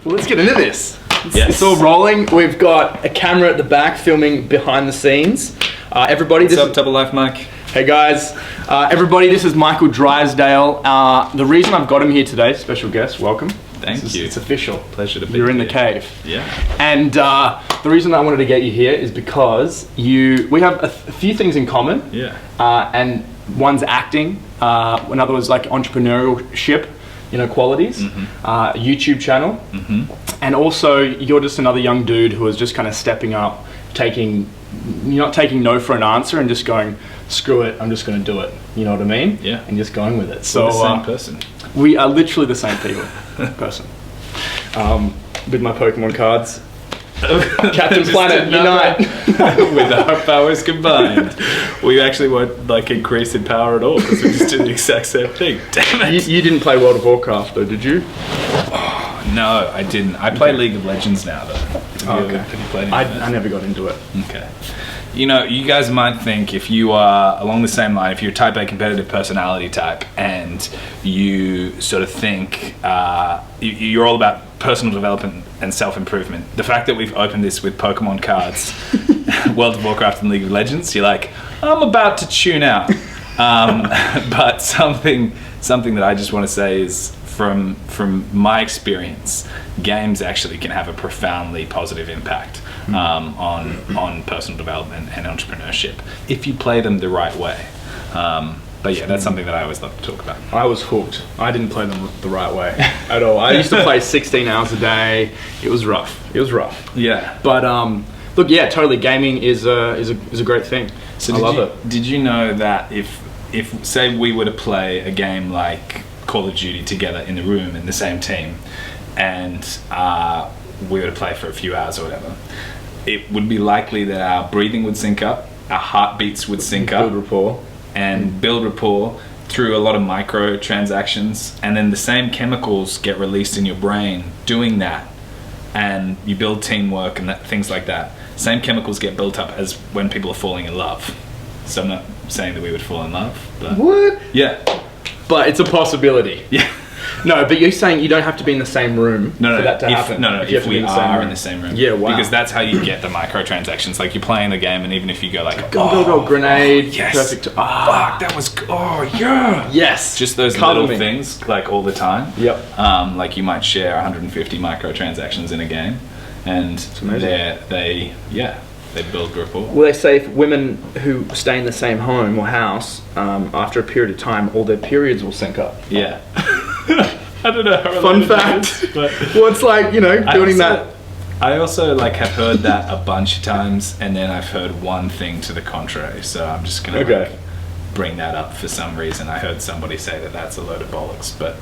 Well, let's get into this. Yes. It's all rolling. We've got a camera at the back filming behind the scenes. Everybody, What's up, Double Life Mike? Hey guys. Everybody, this is Michael Drysdale. The reason I've got him here today, special guest, welcome. Thank you. It's official. Pleasure to be You're here. in the cave. Yeah. And the reason I wanted to get you here is because we have a few things in common. Yeah. And one's acting, another was like entrepreneurship, qualities, YouTube channel, and also you're just another young dude who is just kind of stepping up, you're not taking no for an answer and just going, screw it, I'm just going to do it. You know what I mean? Yeah. And just going with it. So the same person. We are literally the same person. With my Pokemon cards. Captain Planet, unite! With our powers combined. We actually weren't like increased in power at all because we just did the exact same thing. Damn it! You didn't play World of Warcraft though, did you? Oh, no, I didn't. I play League of Legends now though. Have you played any of that? I never got into it. Okay. You guys might think if you are along the same line, if you're type A competitive personality type and you sort of think you're all about personal development and self-improvement, the fact that we've opened this with Pokemon cards, World of Warcraft and League of Legends, you're like, I'm about to tune out. But something that I just want to say is from my experience, games actually can have a profoundly positive impact on personal development and entrepreneurship if you play them the right way. But yeah, that's something that I always love to talk about. I was hooked. I didn't play them the right way at all. I used to play 16 hours a day. It was rough. Yeah. But look, yeah, totally. Gaming is a great thing. So I love it. Did you know that if say we were to play a game like Call of Duty together in the room in the same team, and we were to play for a few hours or whatever, it would be likely that our breathing would sync up, our heartbeats would sync up, build rapport through a lot of micro transactions, and then the same chemicals get released in your brain doing that, and you build teamwork and things like that. Same chemicals get built up as when people are falling in love. So I'm not saying that we would fall in love, but what? Yeah, but it's a possibility. Yeah. No, but you're saying you don't have to be in the same room for that to happen. If we are in the same room. Yeah, wow. Because that's how you get the microtransactions. Like you're playing the game, and even if you go like, go, grenade, yes, perfect. Fuck, that was, yeah. Yes. Just those little things, like all the time. Yep. Like you might share 150 microtransactions in a game, and they build rapport. Well, they say if women who stay in the same home or house, after a period of time, all their periods will sync up. Yeah. I don't know how fun fact, but well, it's like doing that. I also have heard that a bunch of times, and then I've heard one thing to the contrary. So I'm just gonna bring that up for some reason. I heard somebody say that that's a load of bollocks, but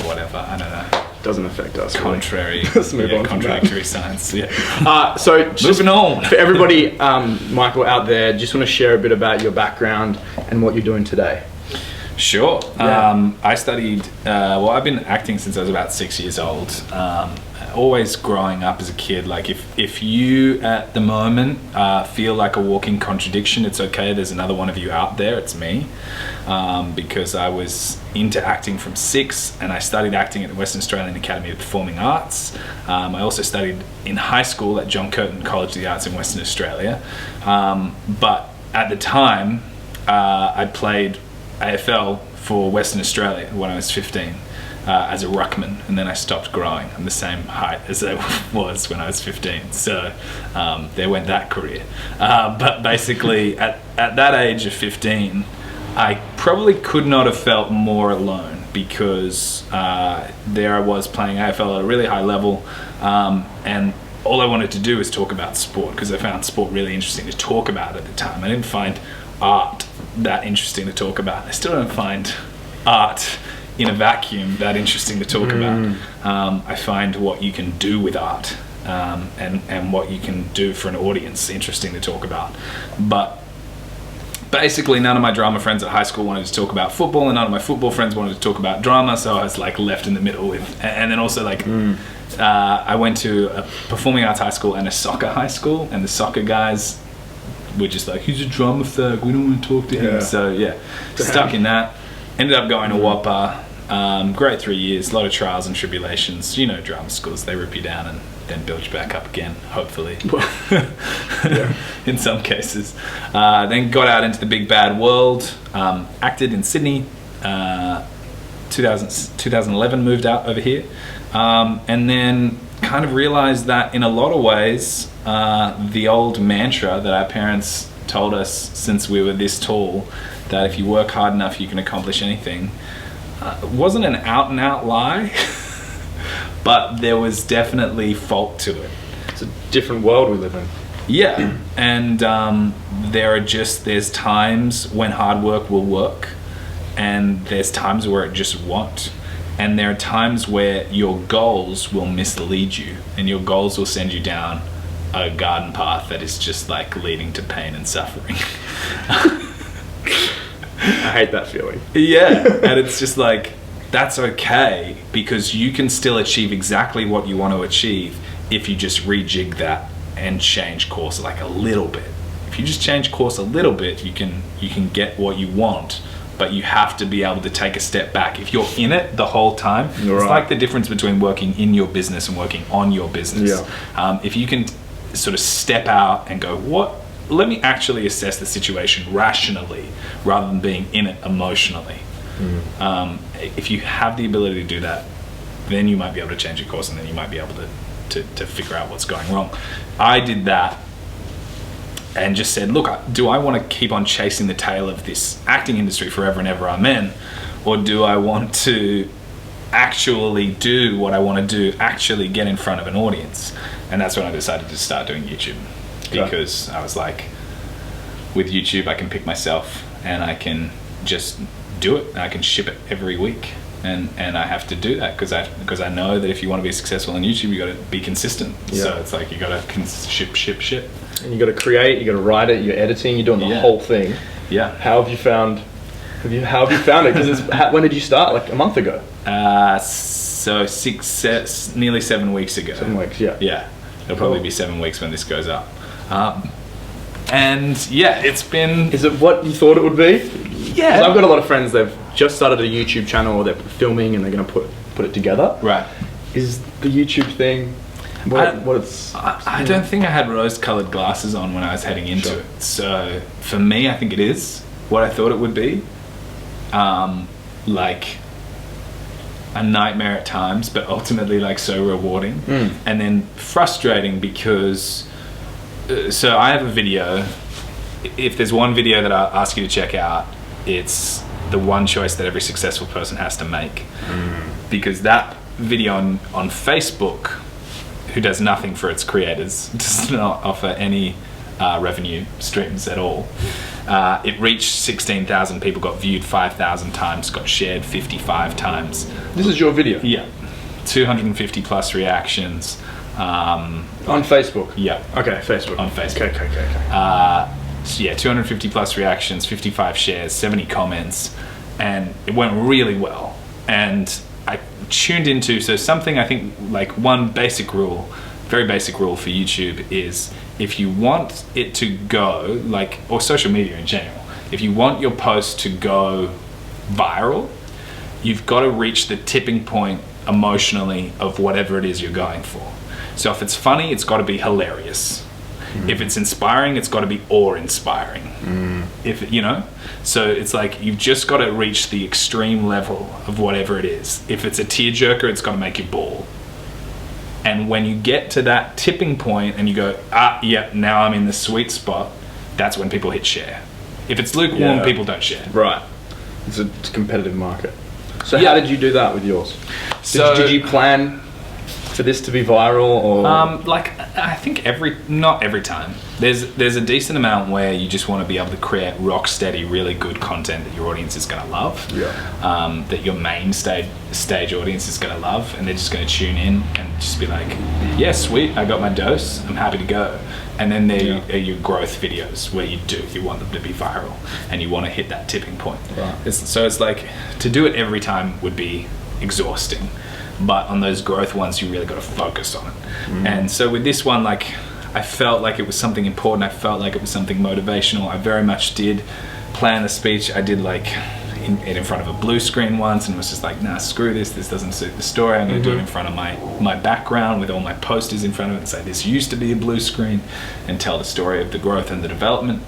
whatever. I don't know. Doesn't affect us. Contrary. Let's move on. Contradictory science. Yeah. So moving on. For everybody, Michael out there, just want to share a bit about your background and what you're doing today. Sure. Yeah. I studied, I've been acting since I was about 6 years old. Always growing up as a kid, like if you at the moment feel like a walking contradiction, it's okay. There's another one of you out there. It's me. Because I was into acting from 6, and I studied acting at the Western Australian Academy of Performing Arts. I also studied in high school at John Curtin College of the Arts in Western Australia. But at the time, I played AFL for Western Australia when I was 15 as a ruckman, and then I stopped growing. I'm the same height as I was when I was 15, so there went that career. But basically at that age of 15, I probably could not have felt more alone, because there I was playing AFL at a really high level, and all I wanted to do was talk about sport, because I found sport really interesting to talk about at the time. I didn't find art that interesting to talk about. I still don't find art in a vacuum that interesting to talk about. I find what you can do with art and what you can do for an audience interesting to talk about. But basically none of my drama friends at high school wanted to talk about football, and none of my football friends wanted to talk about drama, so I was left in the middle with, and then also I went to a performing arts high school and a soccer high school, and the soccer guys were just like, he's a drama thug, we don't want to talk to him. So stuck in that. Ended up going to Whopper, Great 3 years, a lot of trials and tribulations. You know, drama schools, they rip you down and then build you back up again, hopefully. In some cases. Then got out into the big bad world, acted in Sydney, 2011 moved out over here, and then kind of realized that in a lot of ways, the old mantra that our parents told us since we were this tall, that if you work hard enough you can accomplish anything, wasn't an out and out lie, but there was definitely fault to it. It's a different world we live in. Yeah, and there's times when hard work will work, and there's times where it just won't. And there are times where your goals will mislead you, and your goals will send you down a garden path that is just like leading to pain and suffering. I hate that feeling. Yeah, and it's just like, that's okay, because you can still achieve exactly what you want to achieve if you just rejig that and change course like a little bit. If you just change course a little bit, you can get what you want, but you have to be able to take a step back. If you're in it the whole time, You're it's right. like the difference between working in your business and working on your business. Yeah. If you can sort of step out and go, let me actually assess the situation rationally rather than being in it emotionally. If you have the ability to do that, then you might be able to change your course, and then you might be able to figure out what's going wrong. I did that and just said, look, do I want to keep on chasing the tail of this acting industry forever and ever, amen? Or do I want to actually do what I want to do, actually get in front of an audience? And that's when I decided to start doing YouTube, because I was like, with YouTube I can pick myself and I can just do it, and I can ship it every week, and I have to do that because I know that if you want to be successful on YouTube, you got to be consistent. So it's like you got to ship, and you got to create, you got to write it, you're editing, you're doing the whole thing. Yeah. How have you found it? Because when did you start? Like a month ago? So nearly 7 weeks ago. 7 weeks, yeah. Yeah, it'll probably be 7 weeks when this goes up. And yeah, it's been... Is it what you thought it would be? Yeah. 'Cause I've got a lot of friends, they've just started a YouTube channel, or they're filming and they're going to put it together. Right. Is the YouTube thing I don't think I had rose-colored glasses on when I was heading into it. So for me, I think it is what I thought it would be. Like a nightmare at times, but ultimately like so rewarding. And then frustrating because so I have a video. If there's one video that I ask you to check out, it's the one choice that every successful person has to make. Because that video on Facebook, who does nothing for its creators, does not offer any revenue streams at all. It reached 16,000 people, got viewed 5,000 times, got shared 55 times. This is your video? Yeah. 250 plus reactions. On Facebook? Yeah. Okay, Facebook. On Facebook. Okay. So yeah, 250 plus reactions, 55 shares, 70 comments, and it went really well. And I tuned into, so something I think, like one basic rule, very basic rule for YouTube is, if you want it to go, like, or social media in general, if you want your post to go viral, you've got to reach the tipping point emotionally of whatever it is you're going for. So if it's funny, it's got to be hilarious. If it's inspiring, it's got to be awe-inspiring. If you know, so it's like you've just got to reach the extreme level of whatever it is. If it's a tearjerker, it's got to make you bawl. And when you get to that tipping point and you go, yeah, now I'm in the sweet spot, that's when people hit share. If it's lukewarm, people don't share. Right. It's a competitive market. So how did you do that with yours? Did you plan for this to be viral, or like I think not every time. There's a decent amount where you just want to be able to create rock steady, really good content that your audience is going to love. That your main stage audience is going to love, and they're just going to tune in and just be like, yeah, sweet, I got my dose, I'm happy to go. And then there are your growth videos where you want them to be viral and you want to hit that tipping point. So it's like, to do it every time would be exhausting. But on those growth ones, you really got to focus on it. And so with this one, like, I felt like it was something important. I felt like it was something motivational. I very much did plan the speech. I did like it in front of a blue screen once and was just like, nah, screw this doesn't suit the story. I'm going to do it in front of my background with all my posters in front of it and say this used to be a blue screen, and tell the story of the growth and the development.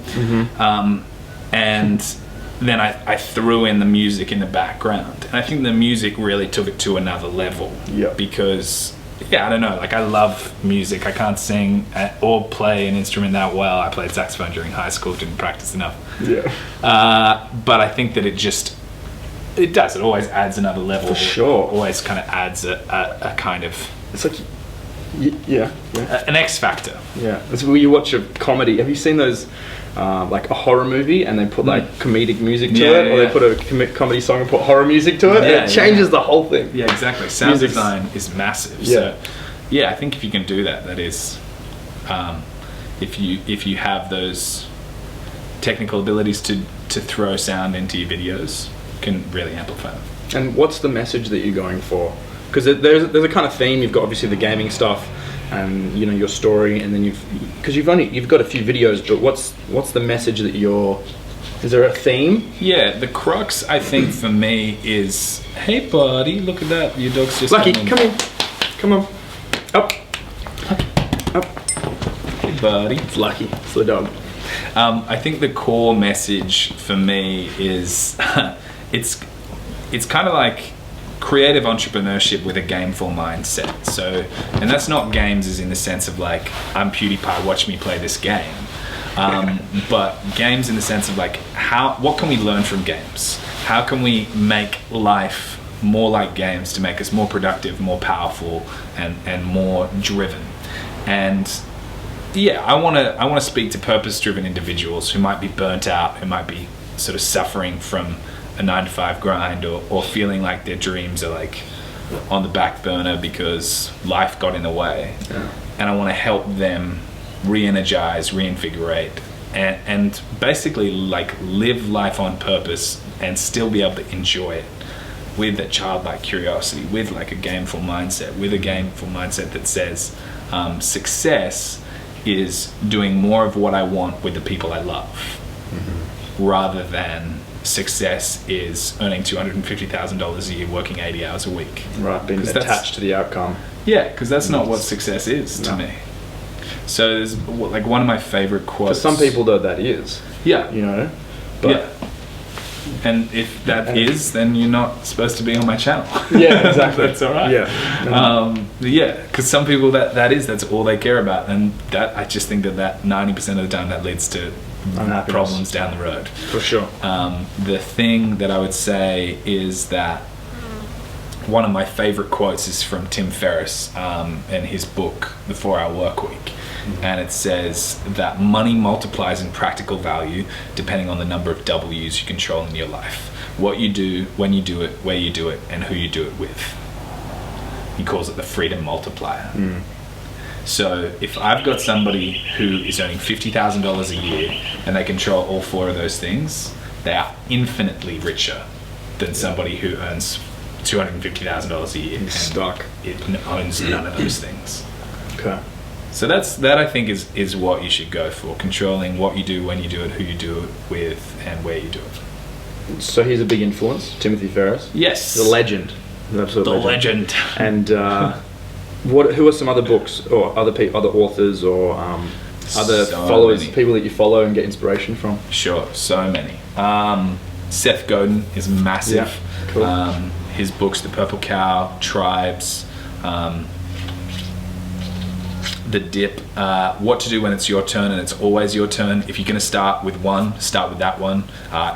And then I threw in the music in the background, and I think the music really took it to another level. Because I don't know, like, I love music. I can't sing or play an instrument that well. I played saxophone during high school, didn't practice enough. But I think that it always adds another level. For sure. Always kind of adds a kind of, it's like, an X factor. It's when you watch a comedy. Have you seen those, like a horror movie, and they put like comedic music to it, or they put a comedy song and put horror music to it, and it changes the whole thing. Exactly. Sound design is massive. So I think if you can do that, that is, if you have those technical abilities to throw sound into your videos, can really amplify them. And what's the message that you're going for? Because there's a kind of theme. You've got obviously the gaming stuff, and your story, and then you've got a few videos. But what's the message that is there a theme? The crux, I think, for me is, hey buddy, look at that, your dog's just Lucky, come in, come on, up. Hey buddy, it's Lucky, it's the dog. I think the core message for me is it's kind of like creative entrepreneurship with a gameful mindset. So, and that's not games as in the sense of like, I'm PewDiePie, watch me play this game. But games in the sense of like, what can we learn from games? How can we make life more like games to make us more productive, more powerful, and more driven? And I want to speak to purpose-driven individuals who might be burnt out, who might be sort of suffering from a 9-to-5 grind, or feeling like their dreams are like on the back burner because life got in the way. And I want to help them re-energize, reinvigorate, and basically like live life on purpose and still be able to enjoy it with a childlike curiosity, with like a gameful mindset, that says success is doing more of what I want with the people I love, rather than success is earning $250,000 a year, working 80 hours a week. Right, being attached to the outcome. Because that's not what success is to me. So there's like one of my favorite quotes. For some people, though, that is. But and if that is, then you're not supposed to be on my channel. Exactly. That's all right. Because some people that's all they care about, and that I just think that 90% of the time that leads to problems down the road. For sure. The thing that I would say is that one of my favorite quotes is from Tim Ferriss in his book, The 4-Hour Workweek. And it says that money multiplies in practical value depending on the number of W's you control in your life. What you do, when you do it, where you do it, and who you do it with. He calls it the freedom multiplier. So if I've got somebody who is earning $50,000 a year and they control all 4 of those things, they are infinitely richer than somebody who earns $250,000 a year and owns none of those things. Okay. So that I think is what you should go for, controlling what you do, when you do it, who you do it with, and where you do it. So he's a big influence, Timothy Ferriss. Yes. The legend. The absolute legend. And who are some other books or other authors or other followers, people that you follow and get inspiration from? Sure, so many. Seth Godin is massive. Cool. His books, The Purple Cow, Tribes, The Dip, What to Do When It's Your Turn and It's Always Your Turn. If you're going to start with one, start with that one.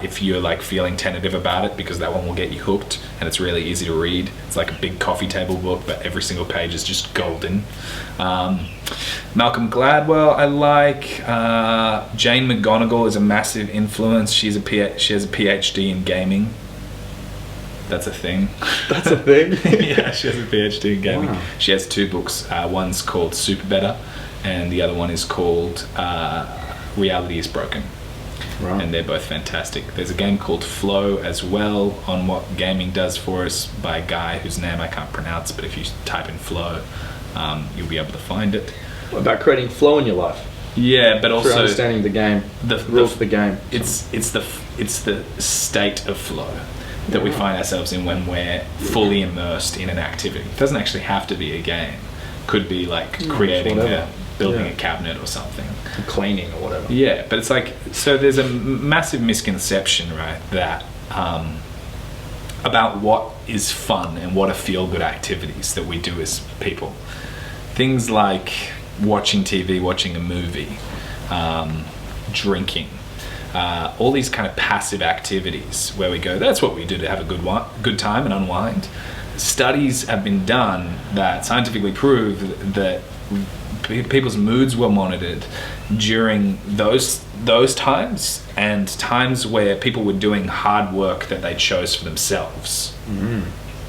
If you're like feeling tentative about it, because that one will get you hooked and it's really easy to read. It's like a big coffee table book, but every single page is just golden. Malcolm Gladwell I like. Jane McGonigal is a massive influence. She has a PhD in gaming. That's a thing. That's a thing? Yeah, she has a PhD in gaming. Wow. She has 2 books. One's called Super Better, and the other one is called Reality is Broken. Right. And they're both fantastic. There's a game called Flow as well, on what gaming does for us, by a guy whose name I can't pronounce, but if you type in Flow, you'll be able to find it. What about creating flow in your life? Yeah, but through also understanding the game, the rules of the game. It's the state of flow that we find ourselves in when we're fully immersed in an activity. It doesn't actually have to be a game. Could be like creating building a cabinet or something, cleaning or whatever. Yeah, but it's like, so there's a massive misconception, right, that about what is fun and what are feel-good activities that we do as people. Things like watching TV, watching a movie, drinking, all these kind of passive activities where we go, that's what we do to have a good time and unwind. Studies have been done that scientifically prove that people's moods were monitored during those times, and times where people were doing hard work that they chose for themselves.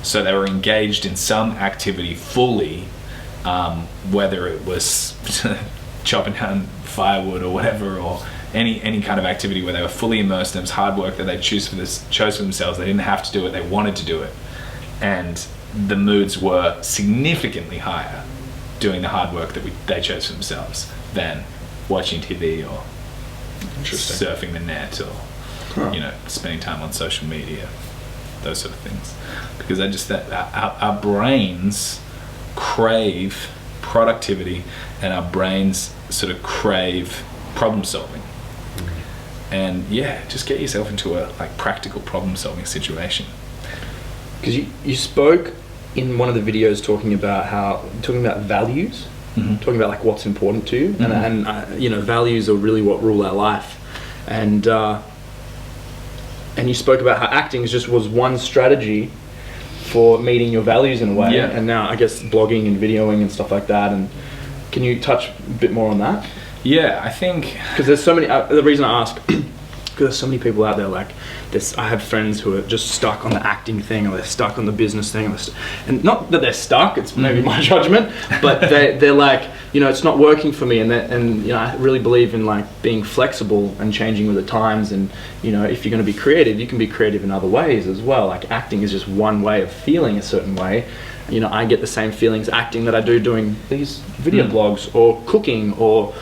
So they were engaged in some activity fully, whether it was chopping down firewood or whatever, or any kind of activity where they were fully immersed. It was hard work that they chose for themselves. They didn't have to do it, they wanted to do it, and the moods were significantly higher doing the hard work that they chose for themselves than watching TV or surfing the net or spending time on social media, those sort of things. Because our brains crave productivity, and our brains sort of crave problem solving. And just get yourself into a practical problem solving situation. Because you spoke in one of the videos talking about values, talking about what's important to you, and values are really what rule our life, and you spoke about how acting was one strategy for meeting your values in a way, and now I guess blogging and videoing and stuff like that. And can you touch a bit more on that? Yeah, I think because there's so many. The reason I ask, because there's so many people out there I have friends who are just stuck on the acting thing, or they're stuck on the business thing, and not that they're stuck. It's maybe my judgment, but they're like, it's not working for me, and I really believe in being flexible and changing with the times, and if you're going to be creative, you can be creative in other ways as well. Acting is just one way of feeling a certain way. I get the same feelings acting that I do doing these video blogs or cooking or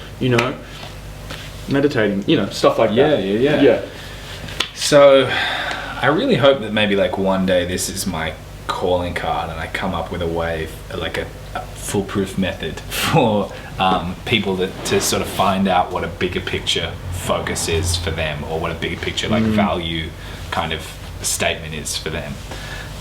meditating, stuff like that. Yeah. So I really hope that maybe one day this is my calling card, and I come up with a way, a foolproof method for people to sort of find out what a bigger picture focus is for them, or what a bigger picture value kind of statement is for them.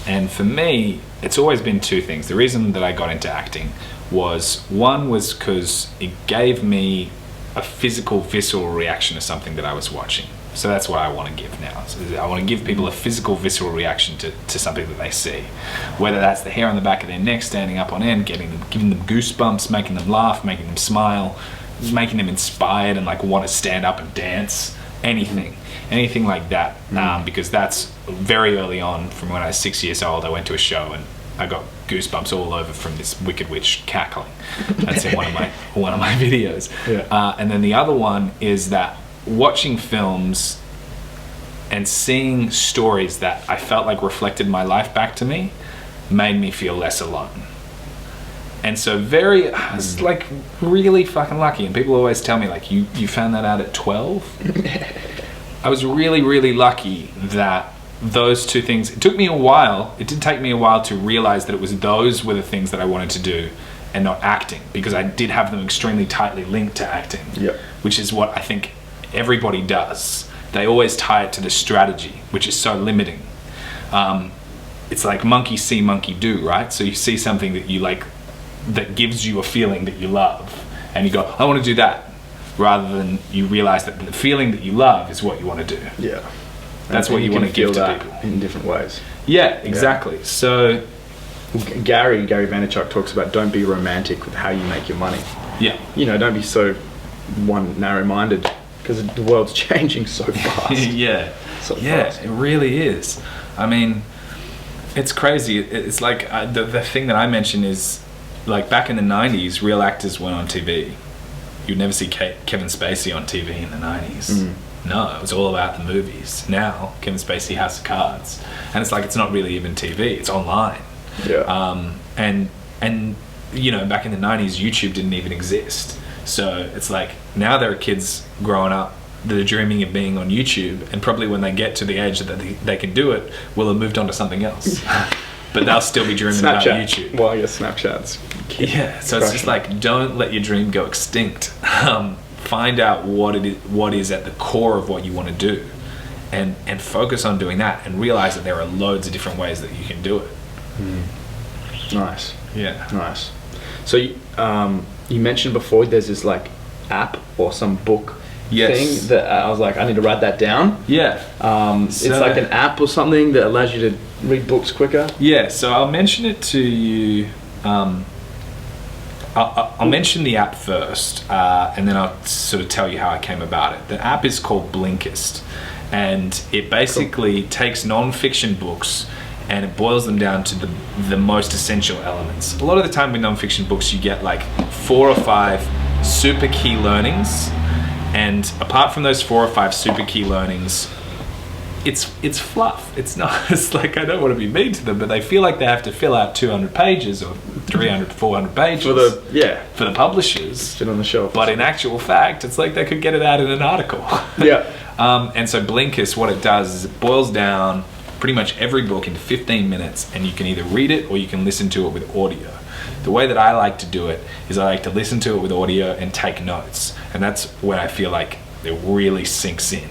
And for me, it's always been two things. The reason that I got into acting was because it gave me a physical, visceral reaction to something that I was watching. So that's what I want to give now. So I want to give people a physical, visceral reaction to something that they see. Whether that's the hair on the back of their neck standing up on end, giving them goosebumps, making them laugh, making them smile, making them inspired and want to stand up and dance, anything like that. Because that's very early on, from when I was 6 years old, I went to a show and I got goosebumps all over from this wicked witch cackling. That's in one of my videos. And then the other one is that watching films and seeing stories that I felt reflected my life back to me made me feel less alone. And so I was really fucking lucky. And people always tell me you found that out at 12? I was really, really lucky that those two things, it did take me a while to realize that those were the things that I wanted to do and not acting, because I did have them extremely tightly linked to acting, which is what I think everybody does. They always tie it to the strategy, which is so limiting. It's like monkey see, monkey do, right? So you see something that you that gives you a feeling that you love, and you go, I want to do that, rather than you realize that the feeling that you love is what you want to do. Yeah. That's what you want to give to people. In different ways. Yeah, exactly. Yeah. So Gary Vaynerchuk talks about don't be romantic with how you make your money. Yeah. Don't be so narrow-minded, because the world's changing so fast. It really is. I mean, it's crazy. It's the thing that I mentioned is back in the 90s, real actors went on TV. You'd never see Kevin Spacey on TV in the 90s. No, it was all about the movies. Now Kevin Spacey, House of Cards, and it's not really even TV, it's online. And back in the 90s, YouTube didn't even exist. So it's like now there are kids growing up that are dreaming of being on YouTube, and probably when they get to the age that they can do it, will have moved on to something else. But they'll still be dreaming about YouTube. Well, I guess Snapchat's. Yeah, so it's just like, don't let your dream go extinct. Find out what is at the core of what you want to do, and focus on doing that, and realize that there are loads of different ways that you can do it. Nice. Yeah. Nice. So you mentioned before there's this like app or some book thing that I was like, I need to write that down. Yeah. It's like an app or something that allows you to read books quicker. Yeah, so I'll mention it to you. I'll mention the app first, and then I'll sort of tell you how I came about it. The app is called Blinkist, and it basically takes non-fiction books and it boils them down to the most essential elements. A lot of the time with non-fiction books, you get like 4 or 5 super key learnings, and apart from those 4 or 5 super key learnings, it's fluff. It's not, it's like, I don't want to be mean to them, but they feel like they have to fill out 200 pages or 300, 400 pages for the publishers. Sit on the shelf. But in actual fact, it's like they could get it out in an article. Yeah. And so Blinkist, what it does is it boils down pretty much every book into 15 minutes, and you can either read it or you can listen to it with audio. The way that I like to do it is I like to listen to it with audio and take notes, and that's when I feel like it really sinks in.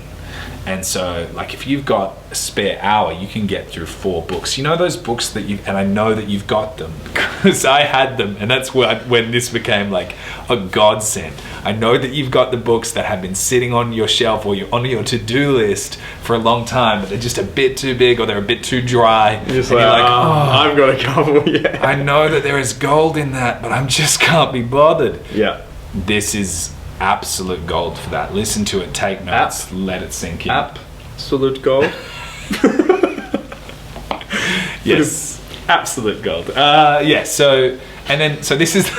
And so, like, if you've got a spare hour, you can get through 4 books. You know those books that and I know that you've got them because I had them, and that's when this became like a godsend. I know that you've got the books that have been sitting on your shelf or on your to-do list for a long time, but they're just a bit too big or they're a bit too dry. You're like, I've got a couple, yeah. I know that there is gold in that, but I just can't be bothered. Yeah. This is absolute gold for that. Listen to it, take notes, let it sink in. Absolute gold. Yes, absolute gold. Yeah. So this is.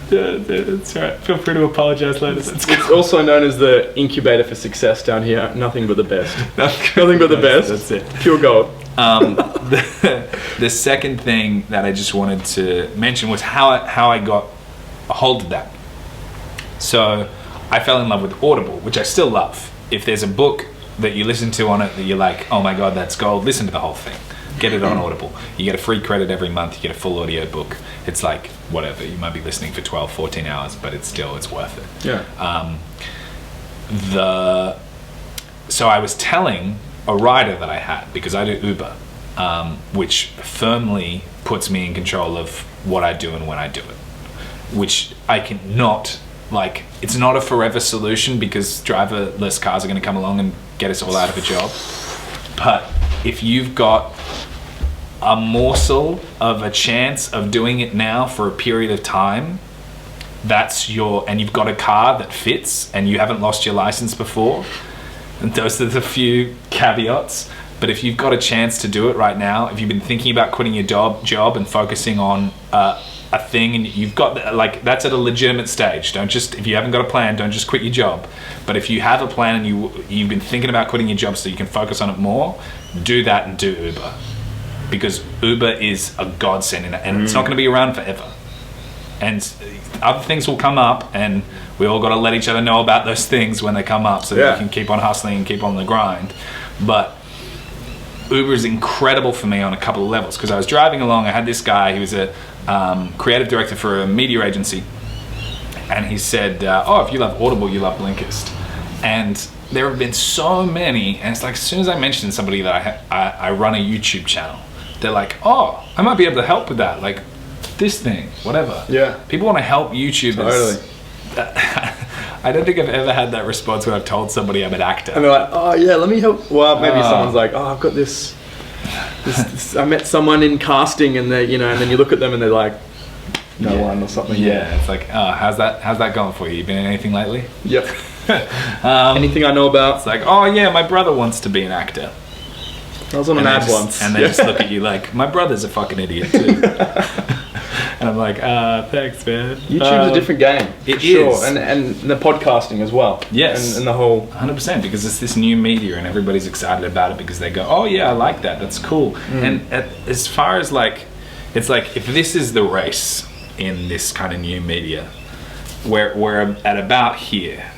That's right. Feel free to apologize later. It's also known as the incubator for success down here. Nothing but the best. Nothing but the best. That's it. Pure gold. The second thing that I just wanted to mention was how I got a hold of that. So I fell in love with Audible, which I still love. If there's a book that you listen to on it that you're like, oh my god, that's gold, listen to the whole thing. Get it on Audible. You get a free credit every month, you get a full audio book. It's like, whatever, you might be listening for 12, 14 hours, but it's worth it. Yeah. So I was telling a rider that I had, because I do Uber, which firmly puts me in control of what I do and when I do it. Which I cannot, like, it's not a forever solution because driverless cars are going to come along and get us all out of a job. But if you've got a morsel of a chance of doing it now for a period of time, and you've got a car that fits and you haven't lost your license before, and those are the few caveats. But if you've got a chance to do it right now, if you've been thinking about quitting your job and focusing on a thing, and you've got, like, that's at a legitimate stage. If you haven't got a plan, don't just quit your job. But if you have a plan and you've been thinking about quitting your job so you can focus on it more, do that and do Uber. Because Uber is a godsend, and it's not going to be around forever. And other things will come up, and we all got to let each other know about those things when they come up so that we can keep on hustling and keep on the grind. But Uber is incredible for me on a couple of levels, because I was driving along, I had this guy, he was a creative director for a media agency, and he said, if you love Audible, you love Blinkist. And there have been so many, and it's like, as soon as I mention somebody that I run a YouTube channel, they're like, oh, I might be able to help with that, like this thing, whatever. Yeah. People want to help YouTubers. Totally. I don't think I've ever had that response when I've told somebody I'm an actor. And they're like, oh yeah, let me help. Well, maybe someone's like, oh, I've got this I met someone in casting, and they, and then you look at them and they're like, no one or something. Yeah, it's like, oh, how's that going for you? You been in anything lately? Yep. Anything I know about? It's like, oh yeah, my brother wants to be an actor. I was on an ad once. And they just look at you like, my brother's a fucking idiot too. And I'm like, thanks, man. YouTube's a different game. It is. Sure. And the podcasting as well. Yes. And the whole... 100%, because it's this new media and everybody's excited about it because they go, oh yeah, I like that. That's cool. And as far as like, it's like, if this is the race, in this kind of new media. We're at about here,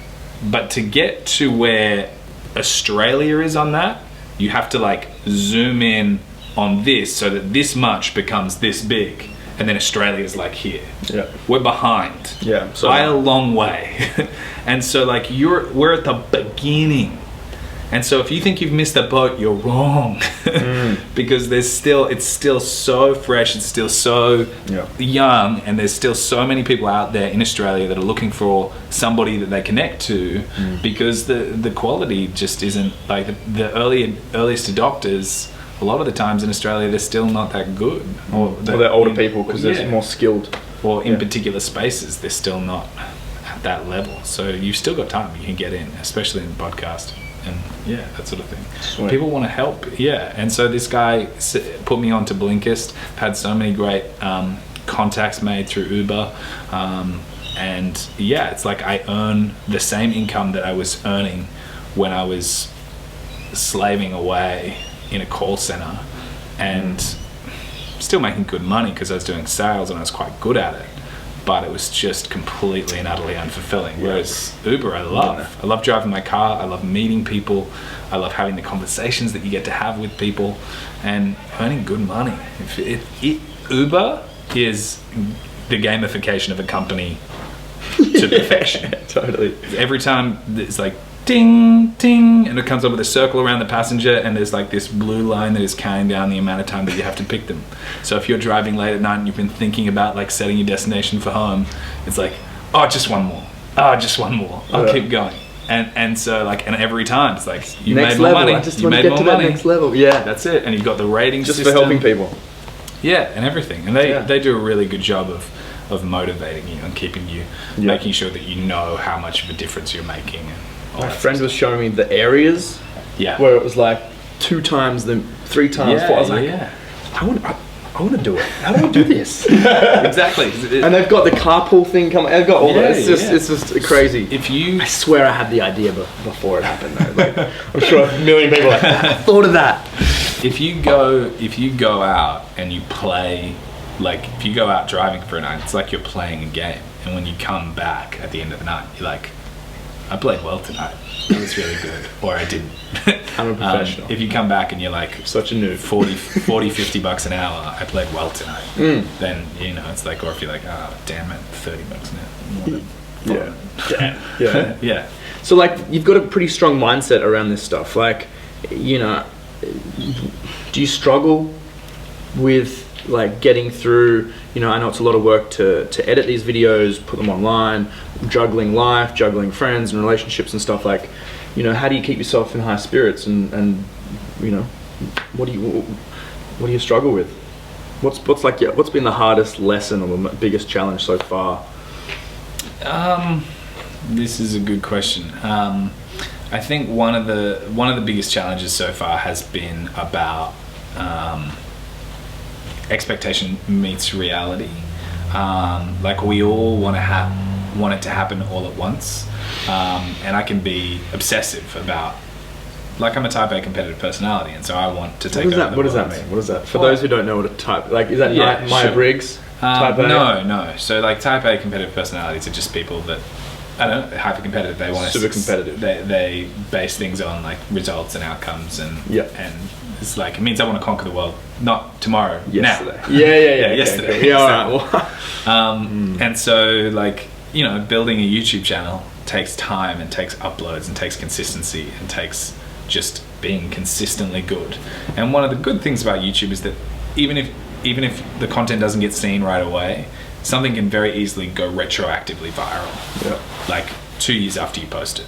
but to get to where Australia is on that, you have to like zoom in on this so that this much becomes this big, and then Australia's like here. Yeah, we're behind. Yeah, so by a long way. And so like we're at the beginning. And so if you think you've missed the boat, you're wrong. Because it's still so fresh, it's still so young, and there's still so many people out there in Australia that are looking for somebody that they connect to, because the quality just isn't like the earliest adopters. A lot of the times in Australia, they're still not that good. Or they're older people because they're more skilled. Or in particular spaces, they're still not at that level. So you've still got time. You can get in, especially in the podcast. And that sort of thing. Sweet. People want to help, and so this guy put me on to Blinkist. I've had so many great contacts made through Uber, and it's like I earn the same income that I was earning when I was slaving away in a call center, and still making good money because I was doing sales and I was quite good at it. But it was just completely and utterly unfulfilling. Whereas Uber, I love driving my car. I love meeting people. I love having the conversations that you get to have with people, and earning good money. Uber is the gamification of a company to perfection. Totally. Every time it's like ding, ding, and it comes up with a circle around the passenger, and there's like this blue line that is counting down the amount of time that you have to pick them. So if you're driving late at night and you've been thinking about like setting your destination for home, it's like, oh, just one more. Oh, just one more. I'll keep going. And so like, and every time it's like, you made more money. I just want to get to that next level. Yeah. That's it. And you've got the rating just system. for helping people. Yeah, and everything. And they do a really good job of motivating you and keeping you, making sure that you know how much of a difference you're making. And my friend was showing me the areas where it was like 2 times, 3 times, 4. I was like, I want to do it. How do I do this? Exactly. And they've got the carpool thing coming. They've got all that. It's just crazy. I swear I had the idea before it happened though. Like, I'm sure a million people are like, I thought of that. If you go out and you play, like if you go out driving for a night, it's like you're playing a game. And when you come back at the end of the night, you're like, I played well tonight. It was really good. Or I didn't. I'm a professional. If you come back and you're like, such a noob. 40, 50 bucks an hour, I played well tonight. Then, it's like, or if you're like, oh, damn it, 30 bucks an hour. Yeah. Yeah. So like, you've got a pretty strong mindset around this stuff. Like, do you struggle with like getting through, I know it's a lot of work to edit these videos, put them online, juggling life, juggling friends and relationships and stuff, like, how do you keep yourself in high spirits and what do you struggle with? What's been the hardest lesson or the biggest challenge so far? This is a good question. I think one of the biggest challenges so far has been about expectation meets reality. Like we all want it to happen all at once, and I can be obsessive about. Like I'm a type A competitive personality, and so I want to take over the world. What does that mean? What is that? For those who don't know what a type, like, is that Myers-Briggs type A? No. So like type A competitive personalities are just people that, I don't know, hyper competitive. They want to super competitive. They base things on like results and outcomes, and it's like, it means I want to conquer the world, not tomorrow. Yesterday. Now. Yesterday. Okay. Yeah, all right. And so like, building a YouTube channel takes time and takes uploads and takes consistency and takes just being consistently good. And one of the good things about YouTube is that even if the content doesn't get seen right away, something can very easily go retroactively viral. Yeah. Like 2 years after you post it,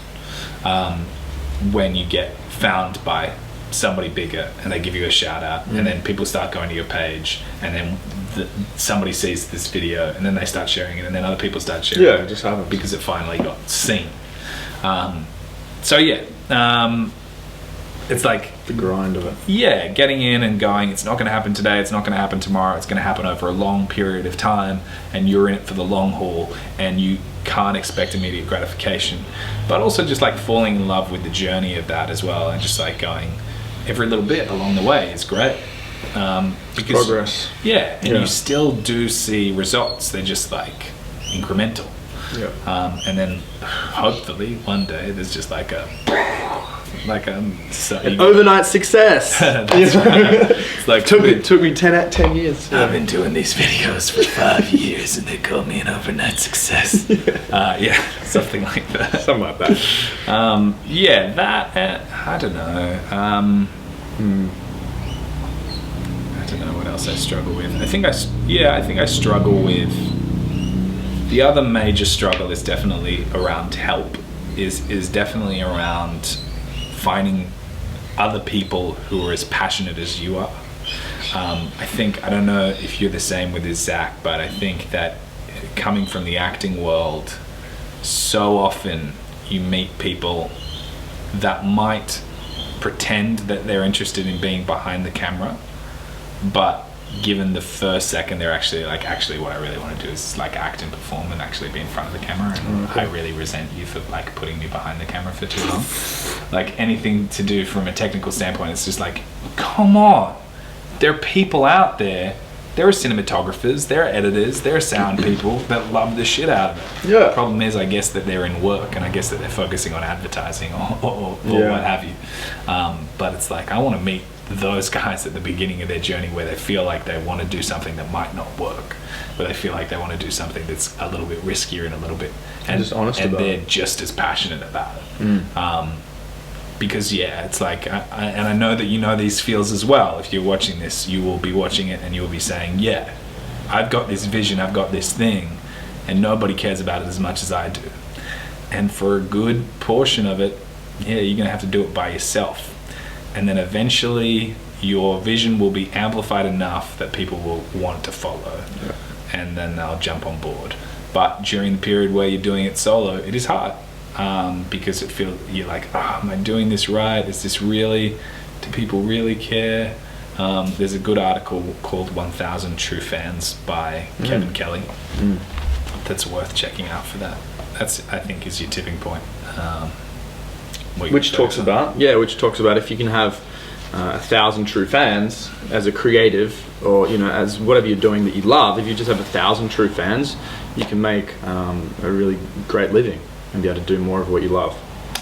when you get found by somebody bigger and they give you a shout out, and then people start going to your page, and then somebody sees this video and then they start sharing it, and then other people start sharing it. It just happens because it finally got seen. It's like the grind of it. Yeah, getting in and going, it's not going to happen today, it's not going to happen tomorrow, it's going to happen over a long period of time, and you're in it for the long haul, and you can't expect immediate gratification. But also just like falling in love with the journey of that as well, and just like going, every little bit along the way is great. Because, progress. Yeah, and you still do see results. They're just like incremental. Yeah. And then hopefully one day there's just like an overnight success. That's right. It's like took me 10 years. I've been doing these videos for 5 years and they call me an overnight success. Something like that. Something like that. I don't know. I don't know what else I struggle with. I think I struggle with. The other major struggle is definitely around help. Is definitely around finding other people who are as passionate as you are. I don't know if you're the same with Zach, but I think that coming from the acting world, so often you meet people that might pretend that they're interested in being behind the camera, but given the first second they're actually what I really want to do is like act and perform and actually be in front of the camera, and I really resent you for like putting me behind the camera for too long. Like anything to do from a technical standpoint, it's just like, come on, there are people out there, there are cinematographers, there are editors, there are sound people that love the shit out of it. Yeah. The problem is, I guess that they're in work, and I guess that they're focusing on advertising or what have you. But it's like, I want to meet those guys at the beginning of their journey where they feel like they want to do something that might not work, where they feel like they want to do something that's a little bit riskier and a little bit, and just honest about they're it. just as passionate about it. Because it's like, I know that you know these feels as well. If you're watching this, you will be watching it and you'll be saying, yeah, I've got this vision, I've got this thing, and nobody cares about it as much as I do. And for a good portion of it, you're gonna have to do it by yourself. And then eventually your vision will be amplified enough that people will want to follow, and then they'll jump on board. But during the period where you're doing it solo, it is hard, because you're like, am I doing this right? Is this really, do people really care? There's a good article called 1000 True Fans by Kevin Kelly that's worth checking out for that. That's, I think, is your tipping point. Which talks about if you can have 1,000 true fans as a creative, or as whatever you're doing that you love, if you just have 1,000 true fans, you can make a really great living and be able to do more of what you love.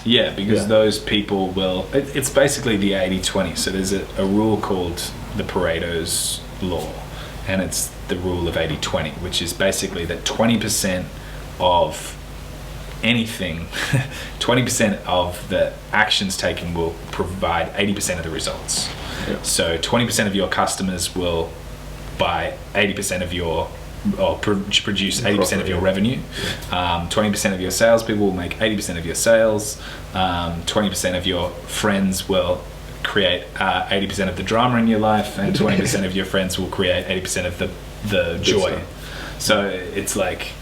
Yeah, because those people will, it's basically the 80-20. So there's a rule called the Pareto's law, and it's the rule of 80-20, which is basically that 20% of anything, 20% of the actions taken will provide 80% of the results. So 20% of your customers will buy 80% of your, or produce 80% of your revenue. 20% of your salespeople will make 80% of your sales. 20% of your friends will create 80% of the drama in your life, and 20% of your friends will create 80% of the joy. So it's like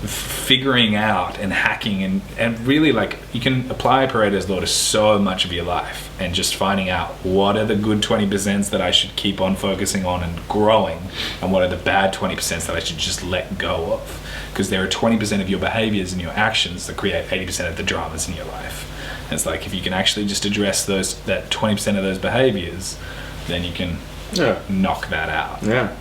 figuring out and hacking and really, like, you can apply Pareto's law to so much of your life, and just finding out what are the good 20% that I should keep on focusing on and growing, and what are the bad 20% that I should just let go of, because there are 20% of your behaviors and your actions that create 80% of the dramas in your life. And it's like, if you can actually just address that 20% of those behaviors, then you can knock that out. Yeah.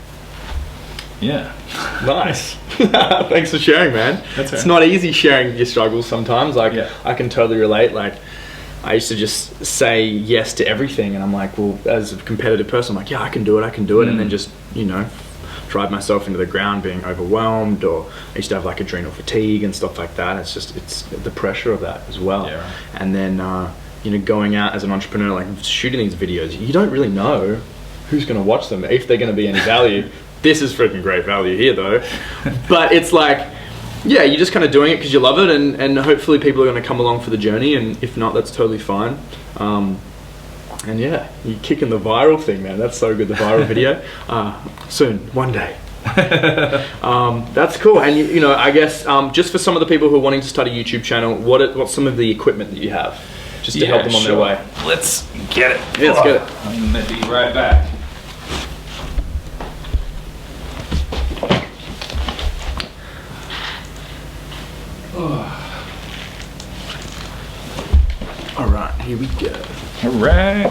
Nice. Thanks for sharing, man. It's not easy sharing your struggles sometimes. Like, I can totally relate. Like, I used to just say yes to everything, and I'm like, well, as a competitive person, I'm like, I can do it, and then just, drive myself into the ground being overwhelmed, or I used to have like adrenal fatigue and stuff like that. It's the pressure of that as well. And then, going out as an entrepreneur, like shooting these videos, you don't really know who's going to watch them, if they're going to be any value. This is freaking great value here though. But it's like, you're just kind of doing it because you love it, and hopefully people are going to come along for the journey, and if not, that's totally fine. And you're kicking the viral thing, man. That's so good, the viral video. Soon, one day. That's cool. And I guess just for some of the people who are wanting to start a YouTube channel, what's some of the equipment that you have just to help them on their way? Let's get it. Yeah, let's get it. I'm going to be right back. All right, here we go. All right.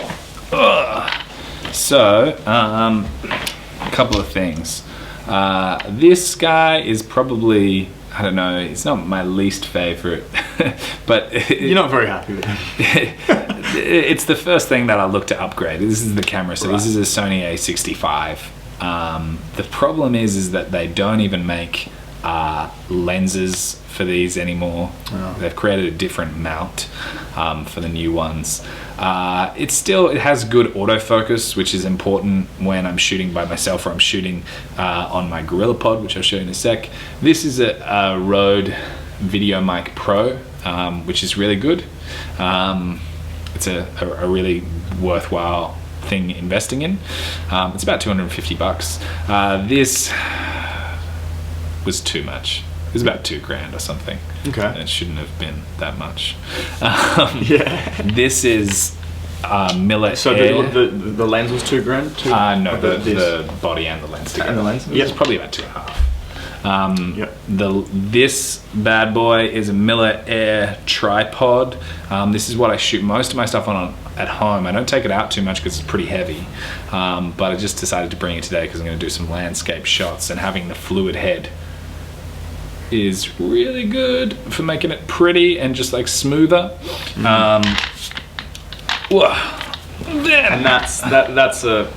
So, a couple of things. This guy is probably, I don't know, it's not my least favorite, but you're not very happy with him. It's the first thing that I look to upgrade. This is the camera, so This is a Sony A65. The problem is that they don't even make lenses for these anymore. Oh. They've created a different mount for the new ones. It has good autofocus, which is important when I'm shooting by myself or I'm shooting on my GorillaPod, which I'll show you in a sec. This is a Rode VideoMic Pro, which is really good. It's a really worthwhile thing investing in. It's about $250. This was too much. It was about $2,000 or something. Okay. And it shouldn't have been that much. Yeah. This is Miller So Air. the lens was $2,000? No, the body and the lens together. And the lens? Yeah, it's probably about 2.5. Yep. This bad boy is a Miller Air tripod. This is what I shoot most of my stuff on at home. I don't take it out too much because it's pretty heavy, but I just decided to bring it today because I'm going to do some landscape shots, and having the fluid head is really good for making it pretty and just like smoother. And that's a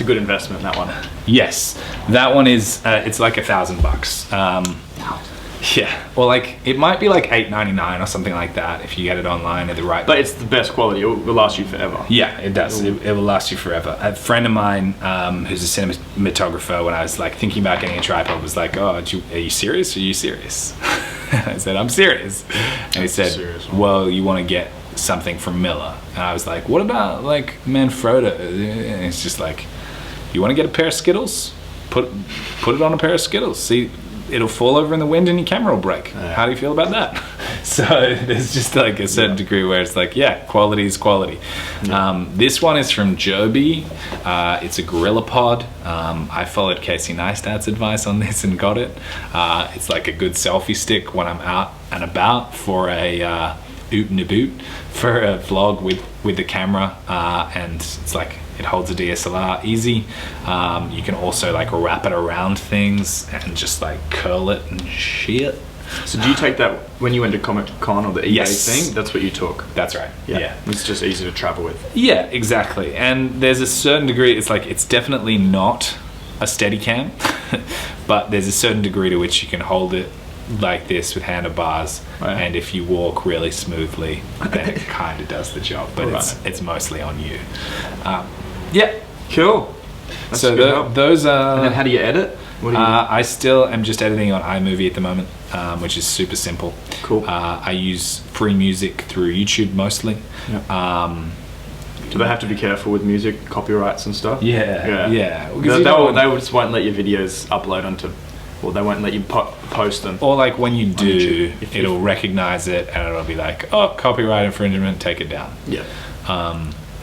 good investment, that one. Yes, that one is it's like $1,000. Yeah, or like it might be like $8.99 or something like that if you get it online at the right. But it's the best quality. It will last you forever. Yeah, it does. It will last you forever. A friend of mine who's a cinematographer, when I was like thinking about getting a tripod, was like, "Oh, are you serious? Are you serious?" I said, "I'm serious." And he said, "Well, you want to get something from Miller?" And I was like, "What about like Manfrotto?" And it's just like, "You want to get a pair of Skittles? Put it on a pair of Skittles. See, it'll fall over in the wind and your camera will break. How do you feel about that?" So there's just like a certain degree where it's like, yeah, quality is quality. This one is from Joby. It's a GorillaPod. I followed Casey Neistat's advice on this and got it. It's like a good selfie stick when I'm out and about for a oot and a boot, for a vlog with the camera, and it's like, it holds a DSLR easy. You can also like wrap it around things and just like curl it and shit. So do you take that when you went to Comic Con or the eBay thing? That's what you took? That's right. Yeah. It's just easy to travel with. Yeah, exactly. And there's a certain degree, it's definitely not a Steadicam, but there's a certain degree to which you can hold it like this with handlebars, and if you walk really smoothly, then it kind of does the job, but it's mostly on you. Yeah, cool. That's so those are. And then how do you edit? What do you I still am just editing on iMovie at the moment, which is super simple. Cool. I use free music through YouTube mostly. Yep. Do they have to be careful with music copyrights and stuff? Yeah. They just won't let your videos upload onto. Well, they won't let you post them. Or like when you do, it'll recognize it and it'll be like, oh, copyright infringement, take it down. Yeah.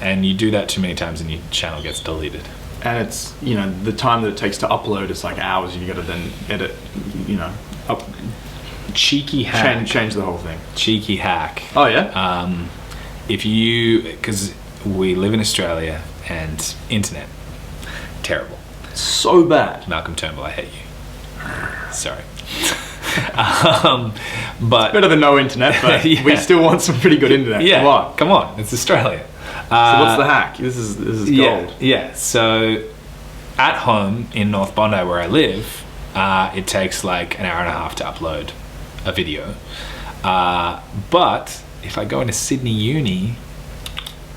And you do that too many times and your channel gets deleted. And it's, the time that it takes to upload is like hours. You got to then edit, Cheeky hack. Change the whole thing. Cheeky hack. Oh, yeah? Because we live in Australia and internet, terrible. So bad. Malcolm Turnbull, I hate you. Sorry. But it's better than no internet, but we still want some pretty good internet. Yeah, come on, it's Australia. So what's the hack? This is gold. Yeah. So at home in North Bondi where I live, it takes like an hour and a half to upload a video. But if I go into Sydney Uni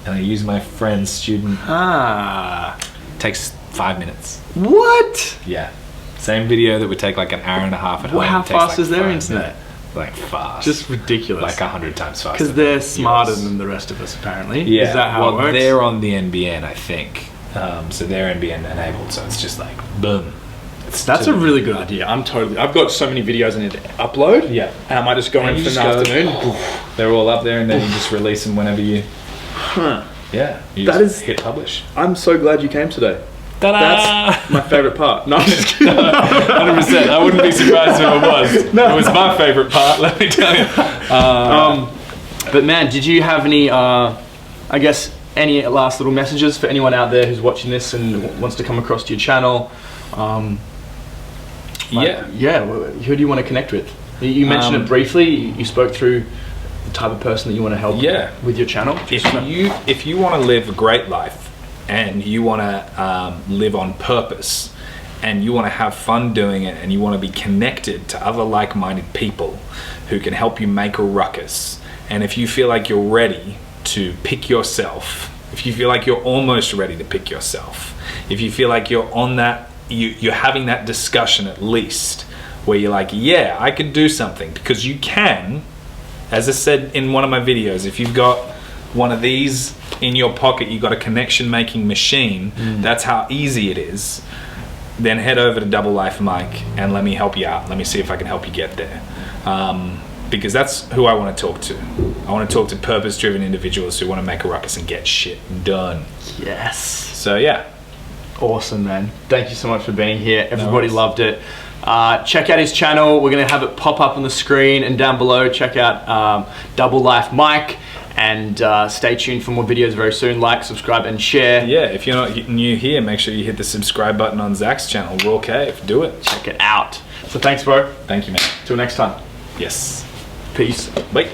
and I use my friend's student, it takes 5 minutes. What? Yeah. Same video that would take like an hour and a half at home. How fast is their internet? Like fast. Just ridiculous. Like 100 times faster. Because they're smarter than the rest of us, apparently. Yeah. Is that how it works? They're on the NBN, I think. So they're NBN enabled, so it's just like, boom. That's a really good idea. I've got so many videos I need to upload. Yeah. And I might just go in for the afternoon. They're all up there and then you just release them whenever you... Yeah. You just hit publish. I'm so glad you came today. Ta-da! That's my favourite part. No, I'm just kidding. 100%. I wouldn't be surprised if it was. No. It was my favourite part, let me tell you. But man, did you have any, any last little messages for anyone out there who's watching this and wants to come across to your channel? Who do you want to connect with? You mentioned it briefly. You spoke through the type of person that you want to help with your channel. If you want to live a great life and you want to live on purpose and you want to have fun doing it and you want to be connected to other like-minded people who can help you make a ruckus, and if you feel like you're ready to pick yourself, if you feel like you're almost ready to pick yourself, if you feel like you're on that, you're having that discussion at least where you're like, yeah, I could do something, because you can. As I said in one of my videos, if you've got one of these in your pocket, you've got a connection making machine, that's how easy it is, then head over to Double Life Mike and let me help you out. Let me see if I can help you get there. Because that's who I want to talk to. I want to talk to purpose-driven individuals who want to make a ruckus and get shit done. Yes. So yeah. Awesome, man. Thank you so much for being here. Everybody loved it. Check out his channel. We're going to have it pop up on the screen and down below. Check out Double Life Mike, and stay tuned for more videos very soon. Like, subscribe, and share. Yeah, if you're not new here, make sure you hit the subscribe button on Zach's channel, Raw Cave. Do it. Check it out. So thanks, bro. Thank you, man. Till next time. Yes. Peace. Bye.